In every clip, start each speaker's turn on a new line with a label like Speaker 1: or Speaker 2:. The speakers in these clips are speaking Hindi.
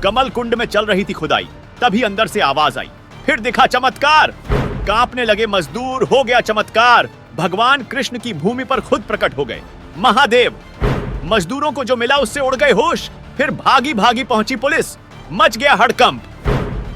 Speaker 1: कमल कुंड में चल रही थी खुदाई, तभी अंदर से आवाज आई। फिर दिखा चमत्कार। कांपने लगे मजदूर। हो गया चमत्कार। भगवान कृष्ण की भूमि पर खुद प्रकट हो गए, महादेव। मजदूरों को जो मिला उससे उड़ गए होश। फिर भागी भागी पहुंची पुलिस। मच गया हड़कंप।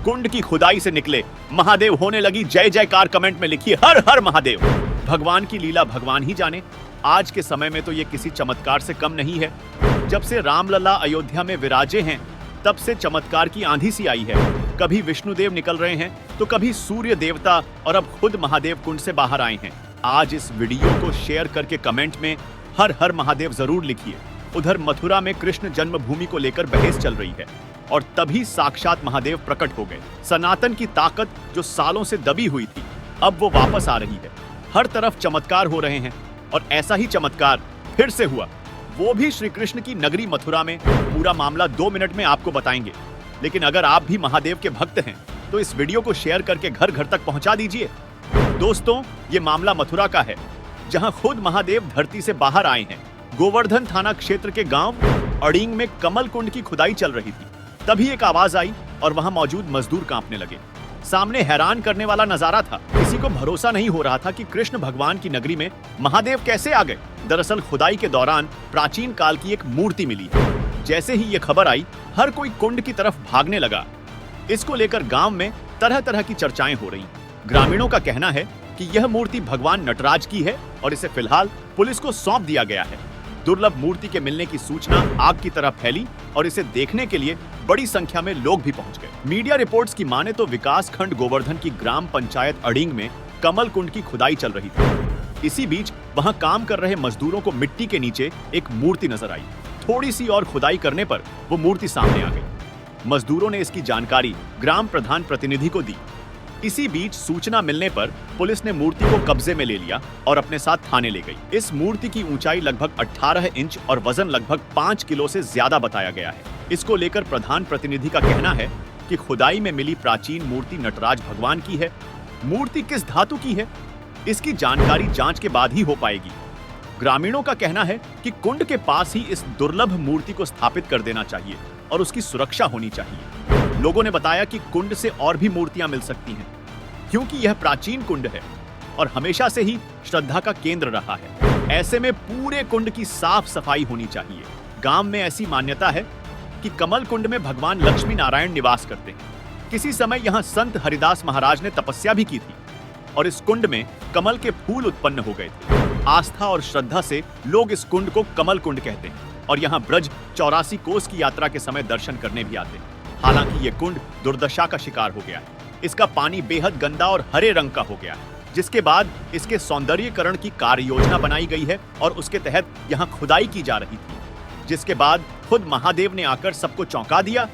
Speaker 1: कुंड की खुदाई से निकले महादेव। होने लगी जय जयकार। कमेंट में लिखिए हर हर महादेव। भगवान की लीला भगवान ही जाने। आज के समय में तो ये किसी चमत्कार से कम नहीं है। जब से रामलला अयोध्या में विराजे हैं, तब से चमत्कार की आंधी सी आई है। कभी विष्णुदेव निकल रहे हैं, तो कभी सूर्य देवता, और अब खुद महादेव कुंड से बाहर आए हैं। आज इस वीडियो को शेयर करके कमेंट में हर हर महादेव जरूर लिखिए। उधर मथुरा में कृष्ण जन्मभूमि को लेकर बहस चल रही है, और तभी साक्षात महादेव प्रकट हो गए। सनातन की ताकत जो सालों से दबी हुई थी, अब वो वापस आ रही है। हर तरफ चमत्कार हो रहे हैं, और ऐसा ही चमत्कार फिर से हुआ, वो भी श्री कृष्ण की नगरी मथुरा में। पूरा मामला 2 मिनट में आपको बताएंगे, लेकिन अगर आप भी महादेव के भक्त हैं तो इस वीडियो को शेयर करके घर घर तक पहुंचा दीजिए। दोस्तों, ये मामला मथुरा का है, जहां खुद महादेव धरती से बाहर आए हैं। गोवर्धन थाना क्षेत्र के गांव अड़ींग में कमल कुंड की खुदाई चल रही थी। तभी एक आवाज आई और वहां मौजूद मजदूर कांपने लगे। सामने हैरान करने वाला नजारा था। किसी को भरोसा नहीं हो रहा था कि कृष्ण भगवान की नगरी में महादेव कैसे आ गए। दरअसल खुदाई के दौरान प्राचीन काल की एक मूर्ति मिली। जैसे ही ये खबर आई, हर कोई कुंड की तरफ भागने लगा। इसको लेकर गांव में तरह तरह की चर्चाएं हो रही। ग्रामीणों का कहना है कि यह मूर्ति भगवान नटराज की है और इसे फिलहाल पुलिस को सौंप दिया गया है। दुर्लभ मूर्ति के मिलने की सूचना आग की तरह फैली और इसे देखने के लिए बड़ी संख्या में लोग भी पहुंच गए। मीडिया रिपोर्ट्स की माने तो विकास खंड गोवर्धन की ग्राम पंचायत अड़ींग में कमल कुंड की खुदाई चल रही थी। इसी बीच वहां काम कर रहे मजदूरों को मिट्टी के नीचे एक मूर्ति नजर आई। थोड़ी सी और खुदाई करने पर वो मूर्ति सामने आ गई। मजदूरों ने इसकी जानकारी ग्राम प्रधान प्रतिनिधि को दी। इसी बीच सूचना मिलने पर पुलिस ने मूर्ति को कब्जे में ले लिया और अपने साथ थाने ले गई। इस मूर्ति की ऊंचाई लगभग 18 इंच और वजन लगभग 5 किलो से ज्यादा बताया गया है। इसको लेकर प्रधान प्रतिनिधि का कहना है कि खुदाई में मिली प्राचीन मूर्ति नटराज भगवान की है। मूर्ति किस धातु की है, इसकी जानकारी जांच के बाद ही हो पाएगी। ग्रामीणों का कहना है कि कुंड के पास ही इस दुर्लभ मूर्ति को स्थापित कर देना चाहिए और उसकी सुरक्षा होनी चाहिए। लोगों ने बताया कि कुंड से और भी मूर्तियां मिल सकती हैं, क्योंकि यह प्राचीन कुंड है और हमेशा से ही श्रद्धा का केंद्र रहा है। ऐसे में पूरे कुंड की साफ सफाई होनी चाहिए। गांव में ऐसी मान्यता है कि कमल कुंड में भगवान लक्ष्मी नारायण निवास करते हैं। किसी समय यहाँ संत हरिदास महाराज ने तपस्या भी की थी और इस कुंड में कमल के फूल उत्पन्न हो गए थे। आस्था और श्रद्धा से लोग इस कुंड को कमल कुंड कहते हैं और यहाँ ब्रज 84 कोस की यात्रा के समय दर्शन करने भी आते हैं। हालांकि ये कुंड दुर्दशा का शिकार हो गया है। इसका पानी बेहद गंदा और हरे रंग का हो गया है, जिसके बाद इसके सौंदर्यीकरण की कार्य योजना बनाई गई है और उसके तहत यहाँ खुदाई की जा रही थी, जिसके बाद खुद महादेव ने आकर सबको चौंका दिया।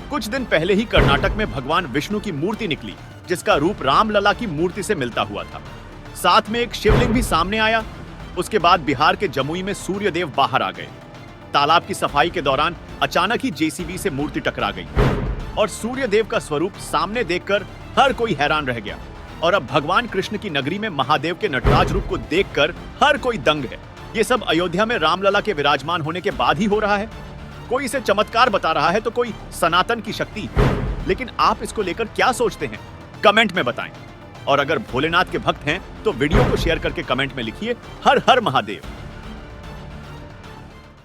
Speaker 1: कुछ दिन पहले ही कर्नाटक में भगवान विष्णु की मूर्ति निकली, जिसका रूप रामलला की मूर्ति से मिलता हुआ था। साथ में एक शिवलिंग भी सामने आया। उसके बाद बिहार के जमुई में सूर्यदेव बाहर आ गए। तालाब की सफाई के दौरान अचानक ही जेसीबी से मूर्ति टकरा गई और सूर्यदेव का स्वरूप सामने देखकर हर कोई हैरान रह गया। और अब भगवान कृष्ण की नगरी में महादेव के नटराज रूप को देखकर हर कोई दंग है। ये सब अयोध्या में रामलला के विराजमान होने के बाद ही हो रहा है। कोई इसे चमत्कार बता रहा है तो कोई सनातन की शक्ति। लेकिन आप इसको लेकर क्या सोचते हैं, कमेंट में बताएं। और अगर भोलेनाथ के भक्त हैं तो वीडियो को शेयर करके कमेंट में लिखिए हर हर महादेव।